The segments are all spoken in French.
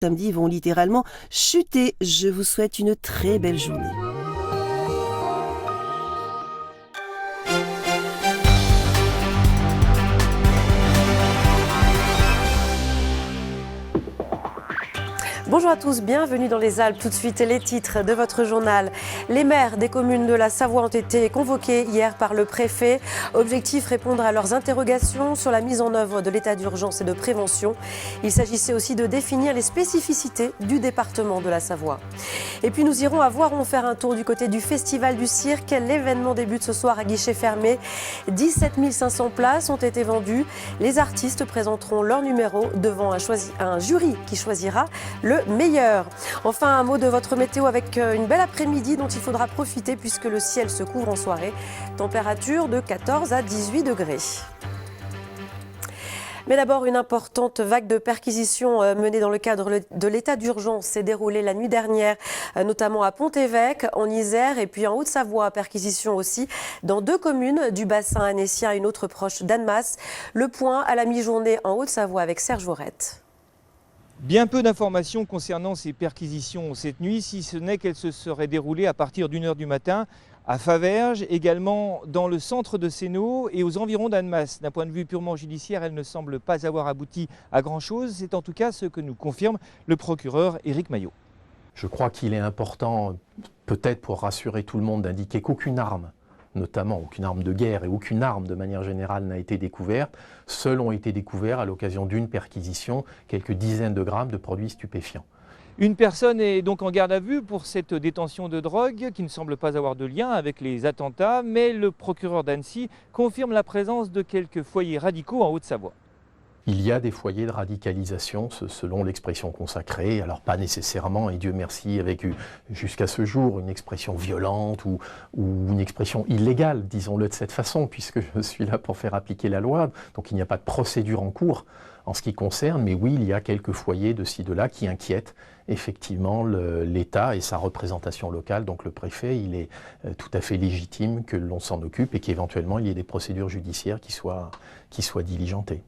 samedi vont littéralement chuter. Je vous souhaite une très belle journée. Bonjour à tous, bienvenue dans les Alpes. Tout de suite, les titres de votre journal. Les maires des communes de la Savoie ont été convoqués hier par le préfet. Objectif, répondre à leurs interrogations sur la mise en œuvre de l'état d'urgence et de prévention. Il s'agissait aussi de définir les spécificités du département de la Savoie. Et puis nous irons à Voiron faire un tour du côté du Festival du Cirque. L'événement débute ce soir à guichet fermé. 17 500 places ont été vendues. Les artistes présenteront leur numéro devant un jury qui choisira le meilleur. Enfin, un mot de votre météo avec une belle après-midi dont il faudra profiter puisque le ciel se couvre en soirée. Température de 14 à 18 degrés. Mais d'abord, une importante vague de perquisitions menée dans le cadre de l'état d'urgence s'est déroulée la nuit dernière, notamment à Pont-Évêque, en Isère et puis en Haute-Savoie. Perquisition aussi dans 2 communes du bassin annécien et une autre proche d'Annemasse. Le point à la mi-journée en Haute-Savoie avec Serge Vorette. Bien peu d'informations concernant ces perquisitions cette nuit, si ce n'est qu'elles se seraient déroulées à partir d'1 h du matin à Faverges, également dans le centre de Sénaux et aux environs d'Annemasse. D'un point de vue purement judiciaire, elles ne semblent pas avoir abouti à grand-chose. C'est en tout cas ce que nous confirme le procureur Éric Maillot. Je crois qu'il est important, peut-être pour rassurer tout le monde, d'indiquer qu'aucune arme, notamment aucune arme de guerre et aucune arme de manière générale n'a été découverte. Seuls ont été découverts à l'occasion d'une perquisition quelques dizaines de grammes de produits stupéfiants. Une personne est donc en garde à vue pour cette détention de drogue qui ne semble pas avoir de lien avec les attentats, mais le procureur d'Annecy confirme la présence de quelques foyers radicaux en Haute-Savoie. Il y a des foyers de radicalisation, selon l'expression consacrée, alors pas nécessairement, et Dieu merci, avec jusqu'à ce jour une expression violente ou une expression illégale, disons-le de cette façon, puisque je suis là pour faire appliquer la loi, donc il n'y a pas de procédure en cours en ce qui concerne, mais oui, il y a quelques foyers de ci, de là qui inquiètent effectivement l'État et sa représentation locale, donc le préfet, il est tout à fait légitime que l'on s'en occupe et qu'éventuellement il y ait des procédures judiciaires qui soient diligentées.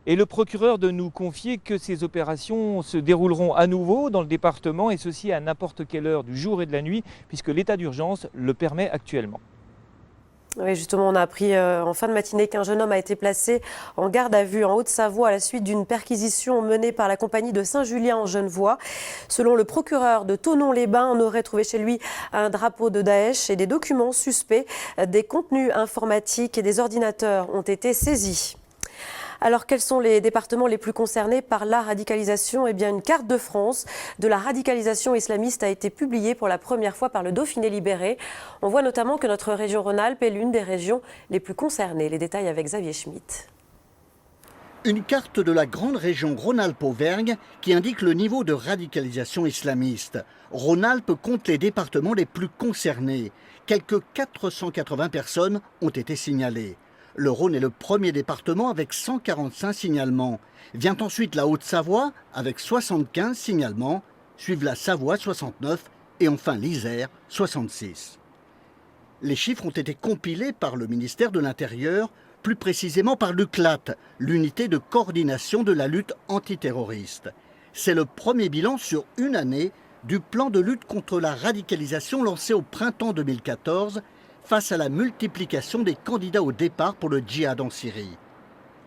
Et le procureur de nous confier que ces opérations se dérouleront à nouveau dans le département et ceci à n'importe quelle heure du jour et de la nuit puisque l'état d'urgence le permet actuellement. Oui, justement, on a appris en fin de matinée qu'un jeune homme a été placé en garde à vue en Haute-Savoie à la suite d'une perquisition menée par la compagnie de Saint-Julien en Genevois. Selon le procureur de Thonon-les-Bains, on aurait trouvé chez lui un drapeau de Daesh et des documents suspects. Des contenus informatiques et des ordinateurs ont été saisis. Alors, quels sont les départements les plus concernés par la radicalisation ? Eh bien, une carte de France de la radicalisation islamiste a été publiée pour la première fois par le Dauphiné libéré. On voit notamment que notre région Rhône-Alpes est l'une des régions les plus concernées. Les détails avec Xavier Schmitt. Une carte de la grande région Rhône-Alpes-Auvergne qui indique le niveau de radicalisation islamiste. Rhône-Alpes compte les départements les plus concernés. Quelques 480 personnes ont été signalées. Le Rhône est le premier département avec 145 signalements. Vient ensuite la Haute-Savoie avec 75 signalements, suivent la Savoie 69 et enfin l'Isère 66. Les chiffres ont été compilés par le ministère de l'Intérieur, plus précisément par l'UCLAT, l'unité de coordination de la lutte antiterroriste. C'est le premier bilan sur une année du plan de lutte contre la radicalisation lancé au printemps 2014 face à la multiplication des candidats au départ pour le djihad en Syrie.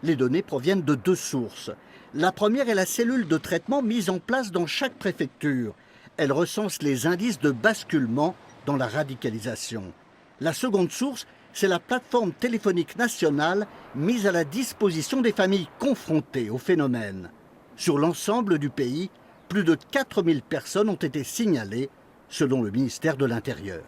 Les données proviennent de 2 sources. La première est la cellule de traitement mise en place dans chaque préfecture. Elle recense les indices de basculement dans la radicalisation. La seconde source, c'est la plateforme téléphonique nationale mise à la disposition des familles confrontées au phénomène. Sur l'ensemble du pays, plus de 4000 personnes ont été signalées, selon le ministère de l'Intérieur.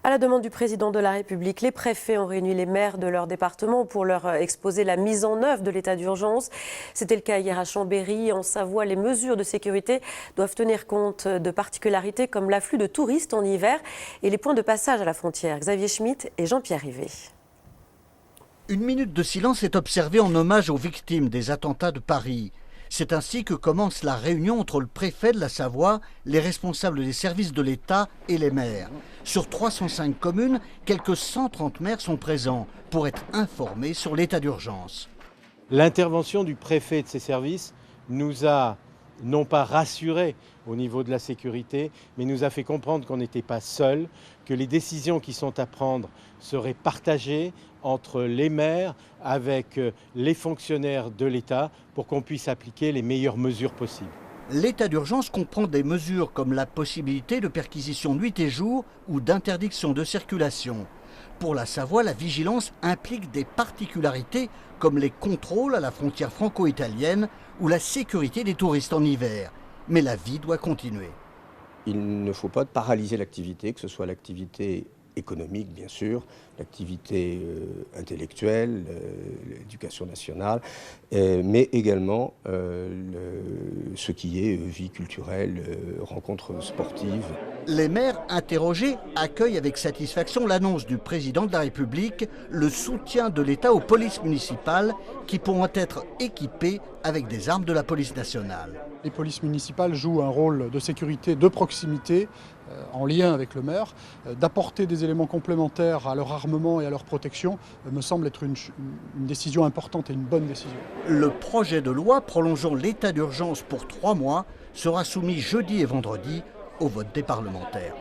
À la demande du président de la République, les préfets ont réuni les maires de leur département pour leur exposer la mise en œuvre de l'état d'urgence. C'était le cas hier à Chambéry. En Savoie, les mesures de sécurité doivent tenir compte de particularités comme l'afflux de touristes en hiver et les points de passage à la frontière. Xavier Schmitt et Jean-Pierre Rivet. Une minute de silence est observée en hommage aux victimes des attentats de Paris. C'est ainsi que commence la réunion entre le préfet de la Savoie, les responsables des services de l'État et les maires. Sur 305 communes, quelques 130 maires sont présents pour être informés sur l'état d'urgence. L'intervention du préfet et de ses services nous a non pas rassuré au niveau de la sécurité, mais nous a fait comprendre qu'on n'était pas seul, que les décisions qui sont à prendre seraient partagées entre les maires avec les fonctionnaires de l'État pour qu'on puisse appliquer les meilleures mesures possibles. L'état d'urgence comprend des mesures comme la possibilité de perquisition nuit et jour ou d'interdiction de circulation. Pour la Savoie, la vigilance implique des particularités comme les contrôles à la frontière franco-italienne ou la sécurité des touristes en hiver. Mais la vie doit continuer. Il ne faut pas paralyser l'activité, que ce soit l'activité économique bien sûr, l'activité intellectuelle, l'éducation nationale, mais également ce qui est vie culturelle, rencontres sportives. Les maires interrogés accueillent avec satisfaction l'annonce du président de la République, le soutien de l'État aux polices municipales qui pourront être équipées avec des armes de la police nationale. Les polices municipales jouent un rôle de sécurité de proximité en lien avec le maire. D'apporter des éléments complémentaires à leur armement et à leur protection me semble être une décision importante et une bonne décision. Le projet de loi prolongeant l'état d'urgence pour 3 mois sera soumis jeudi et vendredi au vote des parlementaires.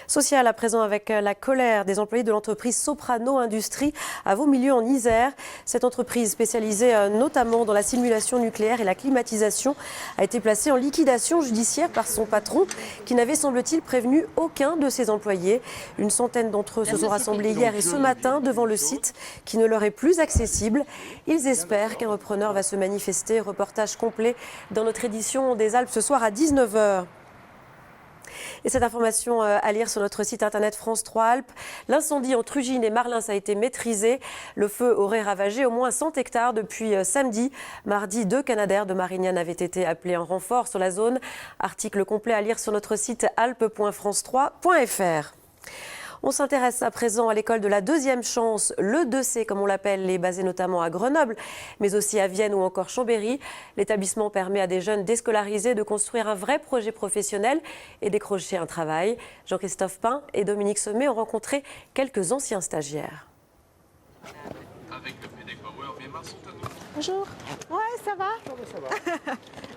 Social à présent avec la colère des employés de l'entreprise Soprano Industrie à Vaumilieu en Isère. Cette entreprise spécialisée notamment dans la simulation nucléaire et la climatisation a été placée en liquidation judiciaire par son patron qui n'avait semble-t-il prévenu aucun de ses employés. Une centaine d'entre eux se sont rassemblés hier et ce matin devant le site qui ne leur est plus accessible. Ils espèrent qu'un repreneur va se manifester. Reportage complet dans notre édition des Alpes ce soir à 19 h. Et cette information à lire sur notre site internet France 3 Alpes. L'incendie entre Ugine et Marlins a été maîtrisé. Le feu aurait ravagé au moins 100 hectares depuis samedi. Mardi, 2 Canadair de Marignane avaient été appelés en renfort sur la zone. Article complet à lire sur notre site alpes.france3.fr. On s'intéresse à présent à l'école de la deuxième chance, le 2C comme on l'appelle, est basé notamment à Grenoble, mais aussi à Vienne ou encore Chambéry. L'établissement permet à des jeunes déscolarisés de construire un vrai projet professionnel et décrocher un travail. Jean-Christophe Pain et Dominique Sommet ont rencontré quelques anciens stagiaires. Bonjour. Ouais, ça va.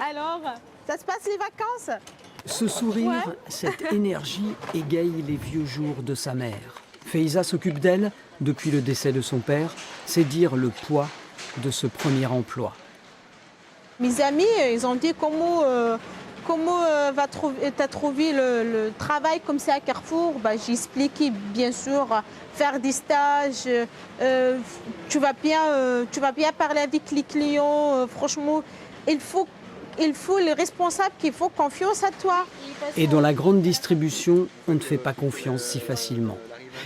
Alors, ça se passe les vacances? Ce sourire, cette énergie égaye les vieux jours de sa mère. Faiza s'occupe d'elle depuis le décès de son père. C'est dire le poids de ce premier emploi. Mes amis, ils ont dit comment t'as trouvé le travail comme ça à Carrefour. J'ai expliqué, bien sûr, faire des stages. Tu vas bien parler avec les clients. Franchement, il faut les responsables qui font confiance à toi. Et dans la grande distribution, on ne fait pas confiance si facilement.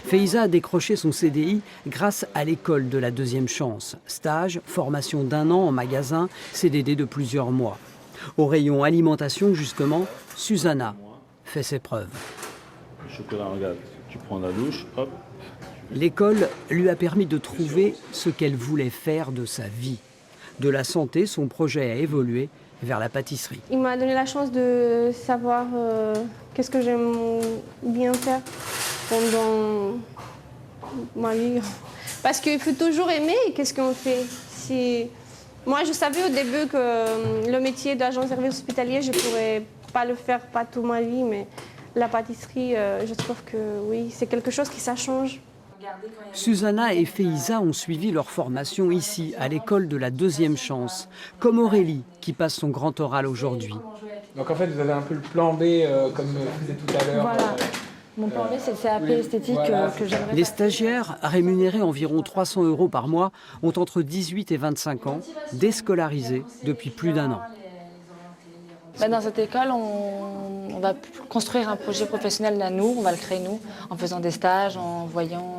Faiza a décroché son CDI grâce à l'école de la deuxième chance. Stage, formation d'1 an en magasin, CDD de plusieurs mois. Au rayon alimentation, justement, Susanna fait ses preuves. Chocolat, regarde, tu prends la douche, hop. L'école lui a permis de trouver ce qu'elle voulait faire de sa vie. De la santé, son projet a évolué vers la pâtisserie. Il m'a donné la chance de savoir qu'est-ce que j'aime bien faire pendant ma vie. Parce qu'il faut toujours aimer qu'est-ce qu'on fait. Moi, je savais au début que le métier d'agent de service hospitalier, je ne pourrais pas le faire pas toute ma vie, mais la pâtisserie, je trouve que oui, c'est quelque chose qui ça change. Susanna et Faiza ont suivi leur formation ici, à l'école de la deuxième chance, comme Aurélie, qui passe son grand oral aujourd'hui. Donc en fait, vous avez un peu le plan B, comme je disais tout à l'heure. Voilà. Mon plan B, c'est le CAP esthétique voilà, que j'aimerais. Les stagiaires, rémunérés environ 300 € par mois, ont entre 18 et 25 ans, déscolarisés depuis plus d'1 an. Dans cette école, on va construire un projet professionnel à nous, on va le créer nous, en faisant des stages, en voyant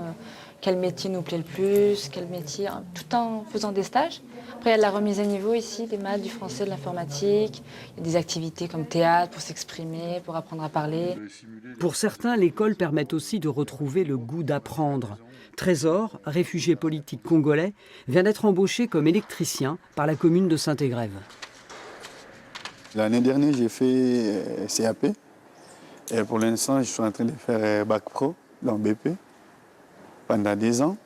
quel métier nous plaît le plus, quel métier, tout en faisant des stages. Après, il y a de la remise à niveau ici, des maths, du français, de l'informatique. Il y a des activités comme théâtre pour s'exprimer, pour apprendre à parler. Pour certains, l'école permet aussi de retrouver le goût d'apprendre. Trésor, réfugié politique congolais, vient d'être embauché comme électricien par la commune de Saint-Égrève. L'année dernière, j'ai fait CAP. Et pour l'instant, je suis en train de faire Bac Pro dans BP pendant 10 ans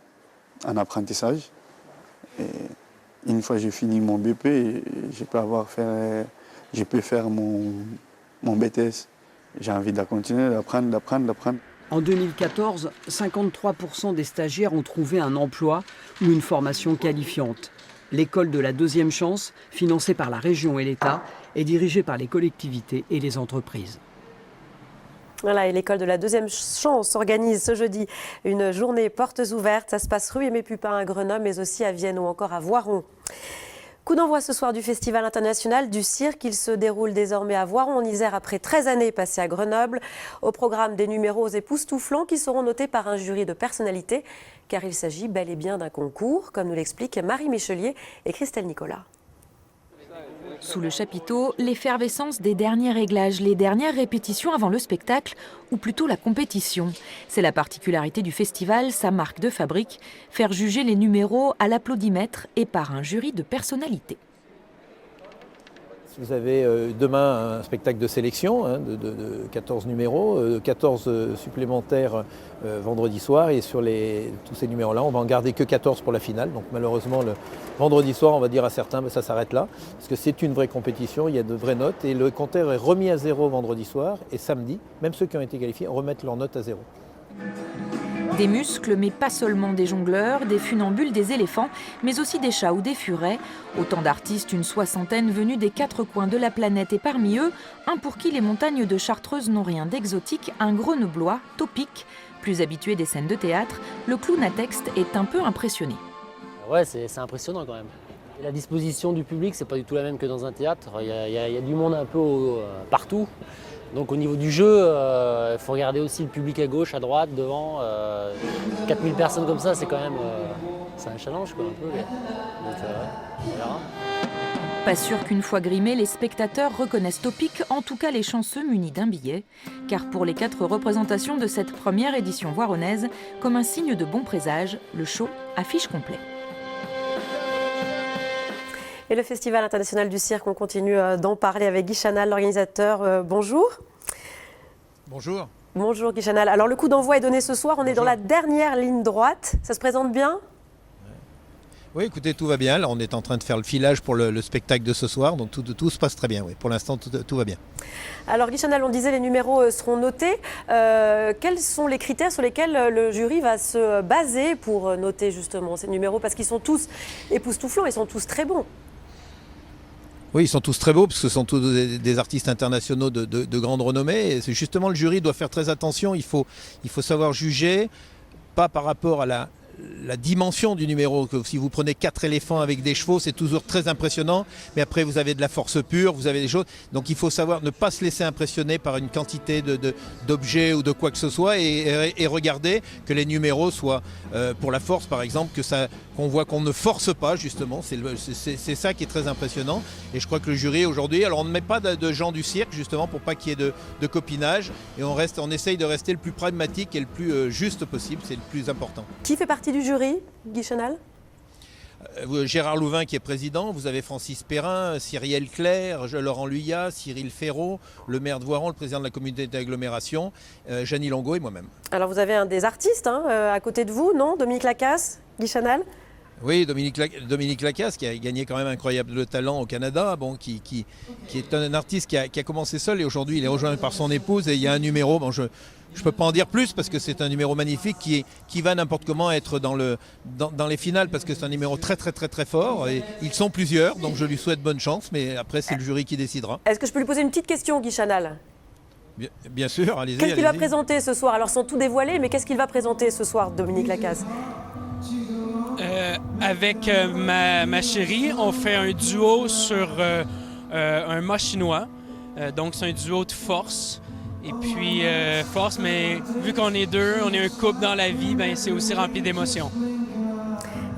en apprentissage. Et Une fois que j'ai fini mon BP, je peux faire mon BTS. J'ai envie de continuer, d'apprendre. En 2014, 53% des stagiaires ont trouvé un emploi ou une formation qualifiante. L'école de la deuxième chance, financée par la région et l'État, est dirigée par les collectivités et les entreprises. Voilà, et l'école de la deuxième chance organise ce jeudi une journée portes ouvertes. Ça se passe rue Aimé Pupin à Grenoble, mais aussi à Vienne ou encore à Voiron. Coup d'envoi ce soir du Festival international du cirque. Il se déroule désormais à Voiron en Isère après 13 années passées à Grenoble. Au programme des numéros époustouflants qui seront notés par un jury de personnalités, car il s'agit bel et bien d'un concours, comme nous l'expliquent Marie Michelier et Christelle Nicolas. Sous le chapiteau, l'effervescence des derniers réglages, les dernières répétitions avant le spectacle, ou plutôt la compétition. C'est la particularité du festival, sa marque de fabrique, faire juger les numéros à l'applaudimètre et par un jury de personnalités. Vous avez demain un spectacle de sélection de 14 numéros, 14 supplémentaires vendredi soir, et sur tous ces numéros-là, on va en garder que 14 pour la finale. Donc malheureusement, le vendredi soir, on va dire à certains, ça s'arrête là, parce que c'est une vraie compétition, il y a de vraies notes, et le compteur est remis à 0 vendredi soir, et samedi, même ceux qui ont été qualifiés remettent leurs notes à 0. Des muscles, mais pas seulement des jongleurs, des funambules, des éléphants, mais aussi des chats ou des furets. Autant d'artistes, une soixantaine venus des 4 coins de la planète, et parmi eux, un pour qui les montagnes de Chartreuse n'ont rien d'exotique, un grenoblois, Topic. Plus habitué des scènes de théâtre, le clown à texte est un peu impressionné. Ouais, c'est impressionnant quand même. Et la disposition du public, c'est pas du tout la même que dans un théâtre. Il y a du monde un peu partout. Donc au niveau du jeu, il faut regarder aussi le public à gauche, à droite, devant. 4000 personnes comme ça, c'est quand même c'est un challenge quoi, un peu. Donc on verra. Pas sûr qu'une fois grimés, les spectateurs reconnaissent Topic, en tout cas les chanceux munis d'un billet. Car pour les 4 représentations de cette première édition voironnaise, comme un signe de bon présage, le show affiche complet. Et le Festival international du cirque, on continue d'en parler avec Guy Chanal, l'organisateur. Bonjour. Bonjour. Bonjour Guy Chanal. Alors le coup d'envoi est donné ce soir, on est dans la dernière ligne droite. Ça se présente bien ? Oui, écoutez, tout va bien. Là, on est en train de faire le filage pour le spectacle de ce soir, donc tout se passe très bien. Oui. Pour l'instant, tout va bien. Alors Guy Chanal, on disait les numéros seront notés. Quels sont les critères sur lesquels le jury va se baser pour noter justement ces numéros ? Parce qu'ils sont tous époustouflants, ils sont tous très bons. Oui, ils sont tous très beaux, parce que ce sont tous des artistes internationaux de grande renommée. Et c'est justement, le jury doit faire très attention. Il faut savoir juger, pas par rapport à la dimension du numéro. Si vous prenez 4 éléphants avec des chevaux, c'est toujours très impressionnant, mais après vous avez de la force pure, vous avez des choses, donc il faut savoir ne pas se laisser impressionner par une quantité d'objets ou de quoi que ce soit, et regarder que les numéros soient pour la force par exemple, qu'on voit qu'on ne force pas justement, c'est ça qui est très impressionnant. Et je crois que le jury aujourd'hui, alors on ne met pas de gens du cirque justement pour pas qu'il y ait de copinage, et on essaye de rester le plus pragmatique et le plus juste possible, c'est le plus important. Qui fait partie du jury, Guy Chanal ? Gérard Louvain qui est président, vous avez Francis Perrin, Cyrielle Claire, Laurent Luyat, Cyril Ferraud, le maire de Voiron, le président de la communauté d'agglomération, Jeannie Longo et moi-même. Alors vous avez un des artistes à côté de vous, non ? Dominique Lacasse, Guy Chanal ? Oui, Dominique Lacasse qui a gagné quand même incroyable talent au Canada, qui est un artiste qui a commencé seul, et aujourd'hui il est rejoint par son épouse, et il y a un numéro, je ne peux pas en dire plus parce que c'est un numéro magnifique qui va n'importe comment être dans les finales, parce que c'est un numéro très très très très fort, et ils sont plusieurs, donc je lui souhaite bonne chance, mais après c'est le jury qui décidera. Est-ce que je peux lui poser une petite question, Guy Chanal ? Bien sûr, allez-y. Qu'est-ce qu'il va présenter ce soir ? Alors sans tout dévoiler, mais qu'est-ce qu'il va présenter ce soir, Dominique Lacasse ? Avec ma chérie, on fait un duo sur un mât chinois. Donc c'est un duo de force. Et puis force, mais vu qu'on est deux, on est un couple dans la vie, c'est aussi rempli d'émotions.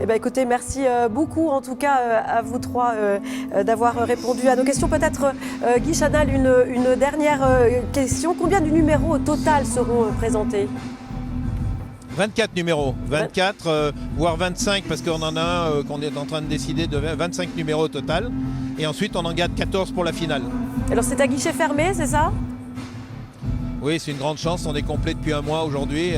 Eh bien, écoutez, merci beaucoup en tout cas à vous trois d'avoir répondu à nos questions. Peut-être Guy Chanal, une dernière question. Combien de numéros au total seront présentés ? 24 numéros, 24, voire 25, parce qu'on en a un qu'on est en train de décider de 25 numéros au total. Et ensuite, on en garde 14 pour la finale. Alors, c'est à guichet fermé, c'est ça ? Oui, c'est une grande chance. On est complet depuis un mois aujourd'hui.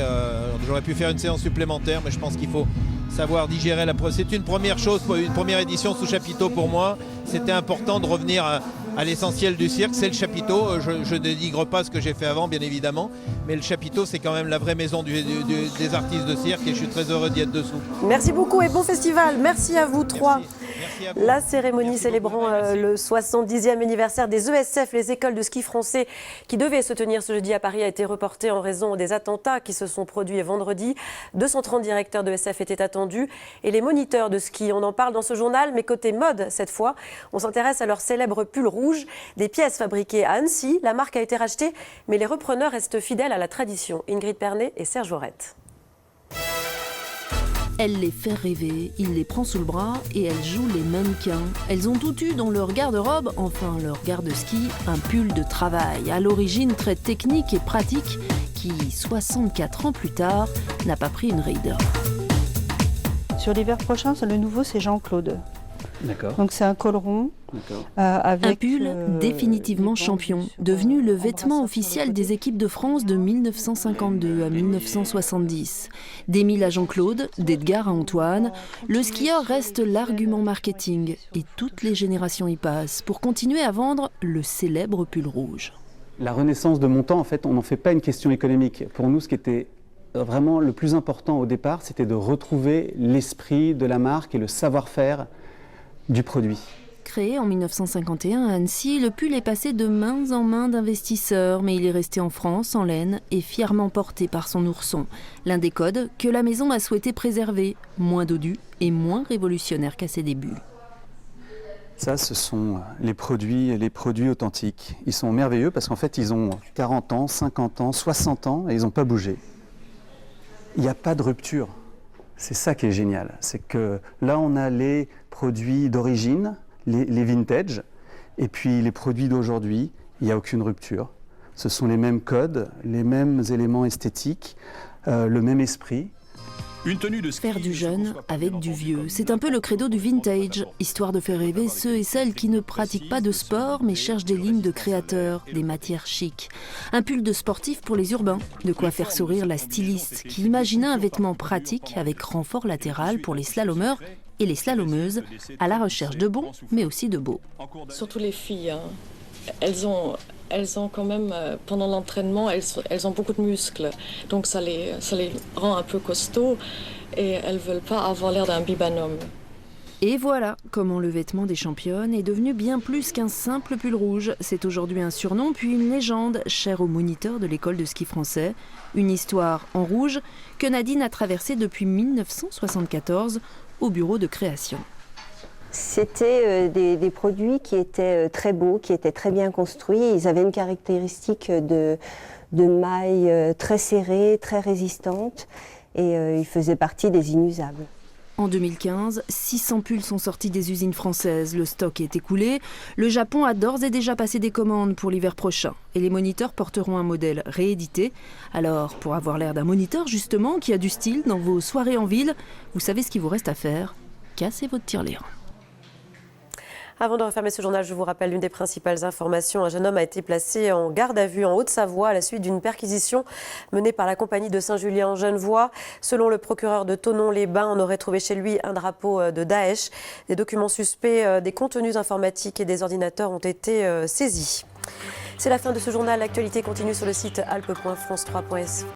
J'aurais pu faire une séance supplémentaire, mais je pense qu'il faut savoir digérer c'est une première chose, une première édition sous chapiteau pour moi. C'était important de revenir à l'essentiel du cirque, c'est le chapiteau. Je ne dénigre pas ce que j'ai fait avant, bien évidemment, mais le chapiteau, c'est quand même la vraie maison des artistes de cirque et je suis très heureux d'y être dessous. Merci beaucoup et bon festival. Merci à vous trois. Merci à vous. La cérémonie célébrant le 70e anniversaire des ESF, les écoles de ski français, qui devait se tenir ce jeudi à Paris, a été reportée en raison des attentats qui se sont produits vendredi. 230 directeurs d'ESF étaient attendus et les moniteurs de ski. On en parle dans ce journal, mais côté mode cette fois, on s'intéresse à leur célèbre pull rouge, des pièces fabriquées à Annecy. La marque a été rachetée, mais les repreneurs restent fidèles à la tradition. Ingrid Pernet et Serge Aurette. Elle les fait rêver, il les prend sous le bras et elle joue les mannequins. Elles ont tout eu dans leur garde-robe, enfin leur garde-ski, un pull de travail, à l'origine très technique et pratique, qui, 64 ans plus tard, n'a pas pris une ride. Sur l'hiver prochain, le nouveau, c'est Jean-Claude. D'accord. Donc c'est un col rond. Un pull définitivement champion, devenu le vêtement officiel des équipes de France de 1952 à 1970. D'Émile à Jean-Claude, d'Edgar à Antoine, le skieur reste l'argument marketing et toutes les générations y passent pour continuer à vendre le célèbre pull rouge. La renaissance de mon temps, en fait, on n'en fait pas une question économique. Pour nous, ce qui était vraiment le plus important au départ, c'était de retrouver l'esprit de la marque et le savoir-faire du produit. Créé en 1951 à Annecy, le pull est passé de main en main d'investisseurs, mais il est resté en France, en laine, et fièrement porté par son ourson. L'un des codes que la maison a souhaité préserver, moins dodu et moins révolutionnaire qu'à ses débuts. Ça, ce sont les produits authentiques. Ils sont merveilleux parce qu'en fait, ils ont 40 ans, 50 ans, 60 ans et ils n'ont pas bougé. Il n'y a pas de rupture. C'est ça qui est génial. C'est que là, on a les produits d'origine, les vintage, et puis les produits d'aujourd'hui, il n'y a aucune rupture. Ce sont les mêmes codes, les mêmes éléments esthétiques, le même esprit. Une tenue de faire du jeune avec du vieux. C'est un peu le credo du vintage, histoire de faire rêver ceux et celles qui ne pratiquent pas de sport mais cherchent des lignes de créateurs, des matières chics. Un pull de sportif pour les urbains, de quoi faire sourire la styliste qui imaginait un vêtement pratique avec renfort latéral pour les slalomeurs et les slalomeuses à la recherche de bons mais aussi de beaux. Surtout les filles, hein. Elles ont quand même, pendant l'entraînement, elles ont beaucoup de muscles. Donc ça les rend un peu costauds et elles ne veulent pas avoir l'air d'un bibanhomme. Et voilà comment le vêtement des championnes est devenu bien plus qu'un simple pull rouge. C'est aujourd'hui un surnom puis une légende chère aux moniteurs de l'école de ski français. Une histoire en rouge que Nadine a traversée depuis 1974 au bureau de création. C'était des produits qui étaient très beaux, qui étaient très bien construits. Ils avaient une caractéristique de mailles très serrées, très résistantes et ils faisaient partie des inusables. En 2015, 600 pulls sont sortis des usines françaises. Le stock est écoulé. Le Japon a d'ores et déjà passé des commandes pour l'hiver prochain. Et les moniteurs porteront un modèle réédité. Alors, pour avoir l'air d'un moniteur justement, qui a du style dans vos soirées en ville, vous savez ce qu'il vous reste à faire. Cassez votre tirelire. Avant de refermer ce journal, je vous rappelle l'une des principales informations. Un jeune homme a été placé en garde à vue en Haute-Savoie à la suite d'une perquisition menée par la compagnie de Saint-Julien-en-Genevois. Selon le procureur de Thonon-les-Bains, on aurait trouvé chez lui un drapeau de Daesh. Des documents suspects, des contenus informatiques et des ordinateurs ont été saisis. C'est la fin de ce journal. L'actualité continue sur le site alpe.france3.s.